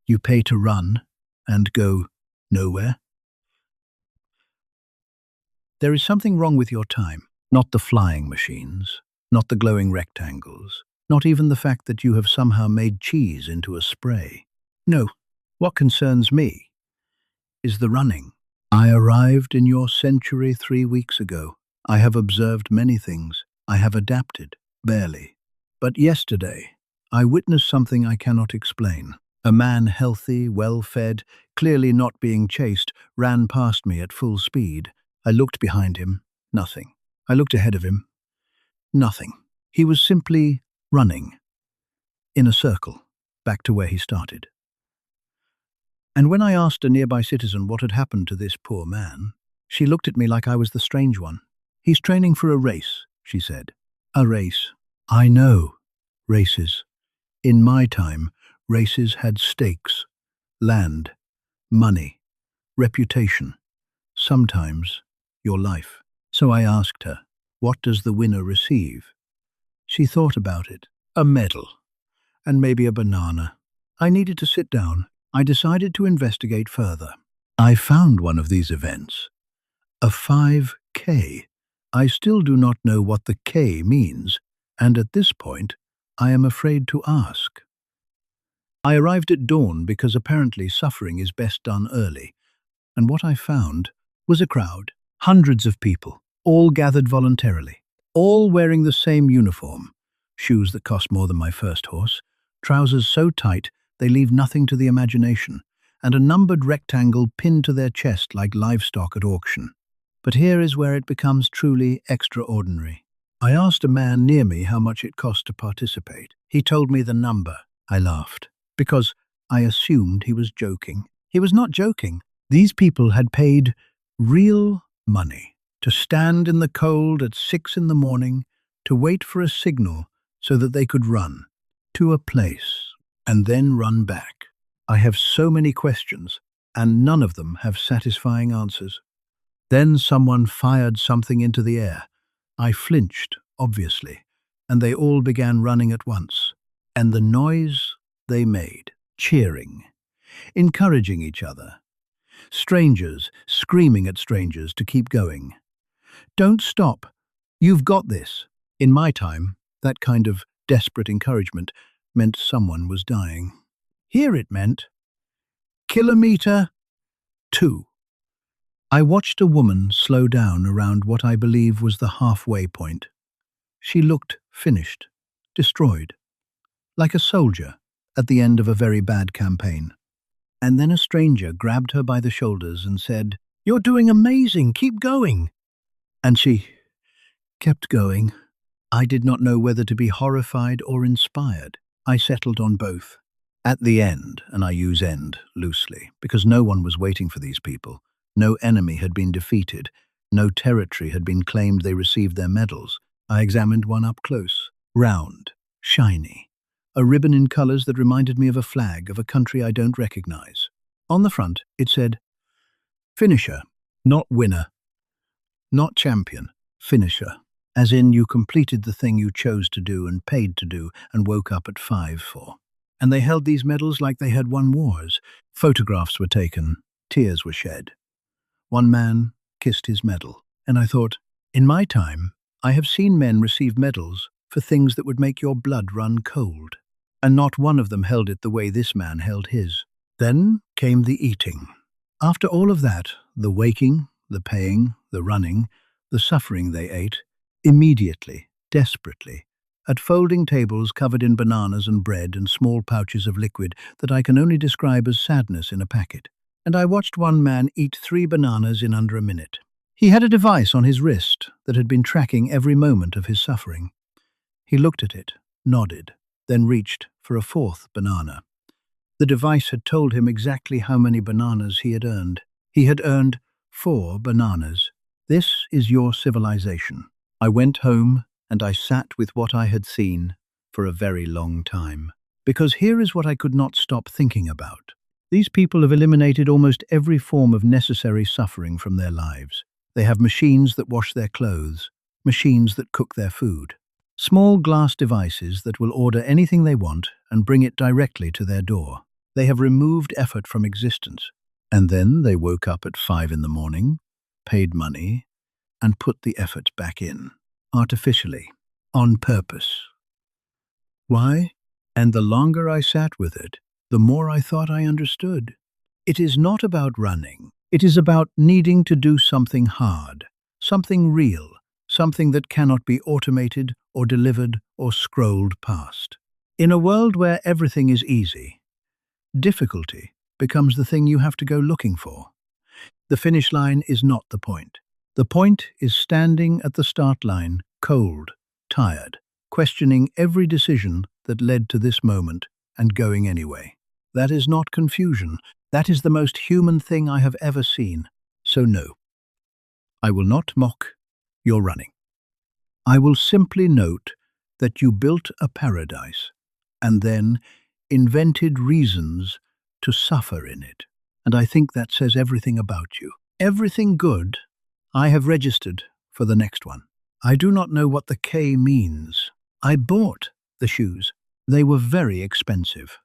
You pay to run and go nowhere? There is something wrong with your time. Not the flying machines, not the glowing rectangles, not even the fact that you have somehow made cheese into a spray. No, what concerns me is the running. I arrived in your century 3 weeks ago. I have observed many things. I have adapted, barely. But yesterday, I witnessed something I cannot explain. A man, healthy, well-fed, clearly not being chased, ran past me at full speed. I looked behind him, nothing. I looked ahead of him, nothing. He was simply running, in a circle, back to where he started. And when I asked a nearby citizen what had happened to this poor man, she looked at me like I was the strange one. He's training for a race, she said. A race. I know. Races. In my time, races had stakes, land, money, reputation, sometimes your life. So I asked her, what does the winner receive? She thought about it. A medal, and maybe a banana. I needed to sit down. I decided to investigate further. I found one of these events. A 5K. I still do not know what the K means, and at this point, I am afraid to ask. I arrived at dawn because apparently suffering is best done early, and what I found was a crowd, hundreds of people, all gathered voluntarily, all wearing the same uniform, shoes that cost more than my first horse, trousers so tight they leave nothing to the imagination, and a numbered rectangle pinned to their chest like livestock at auction. But here is where it becomes truly extraordinary. I asked a man near me how much it cost to participate. He told me the number. I laughed, because I assumed he was joking. He was not joking. These people had paid real money to stand in the cold at 6 in the morning, to wait for a signal so that they could run to a place and then run back. I have so many questions, and none of them have satisfying answers. Then someone fired something into the air. I flinched, obviously, and they all began running at once. And the noise they made, cheering, encouraging each other. Strangers screaming at strangers to keep going. Don't stop. You've got this. In my time, that kind of desperate encouragement meant someone was dying. Here it meant kilometer 2. I watched a woman slow down around what I believe was the halfway point. She looked finished, destroyed, like a soldier at the end of a very bad campaign. And then a stranger grabbed her by the shoulders and said, "You're doing amazing, keep going." And she kept going. I did not know whether to be horrified or inspired. I settled on both. At the end, and I use end loosely, because no one was waiting for these people. No enemy had been defeated. No territory had been claimed. They received their medals. I examined one up close. Round, shiny. A ribbon in colors that reminded me of a flag of a country I don't recognize. On the front, it said, "Finisher, not winner. Not champion, finisher." As in, you completed the thing you chose to do and paid to do and woke up at 5 for. And they held these medals like they had won wars. Photographs were taken. Tears were shed. One man kissed his medal. And I thought, in my time, I have seen men receive medals for things that would make your blood run cold. And not one of them held it the way this man held his. Then came the eating. After all of that, the waking, the paying, the running, the suffering they ate, immediately, desperately, at folding tables covered in bananas and bread and small pouches of liquid that I can only describe as sadness in a packet. And I watched one man eat 3 bananas in under a minute. He had a device on his wrist that had been tracking every moment of his suffering. He looked at it, nodded, then reached for a 4th banana. The device had told him exactly how many bananas he had earned. He had earned 4 bananas. This is your civilization. I went home and I sat with what I had seen for a very long time. Because here is what I could not stop thinking about. These people have eliminated almost every form of necessary suffering from their lives. They have machines that wash their clothes, machines that cook their food, small glass devices that will order anything they want and bring it directly to their door. They have removed effort from existence. And then they woke up at 5 in the morning, paid money, and put the effort back in, artificially, on purpose. Why? And the longer I sat with it, the more I thought I understood. It is not about running. It is about needing to do something hard, something real, something that cannot be automated or delivered or scrolled past. In a world where everything is easy, difficulty becomes the thing you have to go looking for. The finish line is not the point. The point is standing at the start line, cold, tired, questioning every decision that led to this moment and going anyway. That is not confusion. That is the most human thing I have ever seen. So no, I will not mock your running. I will simply note that you built a paradise and then invented reasons to suffer in it. And I think that says everything about you. Everything good I have registered for the next one. I do not know what the K means. I bought the shoes. They were very expensive.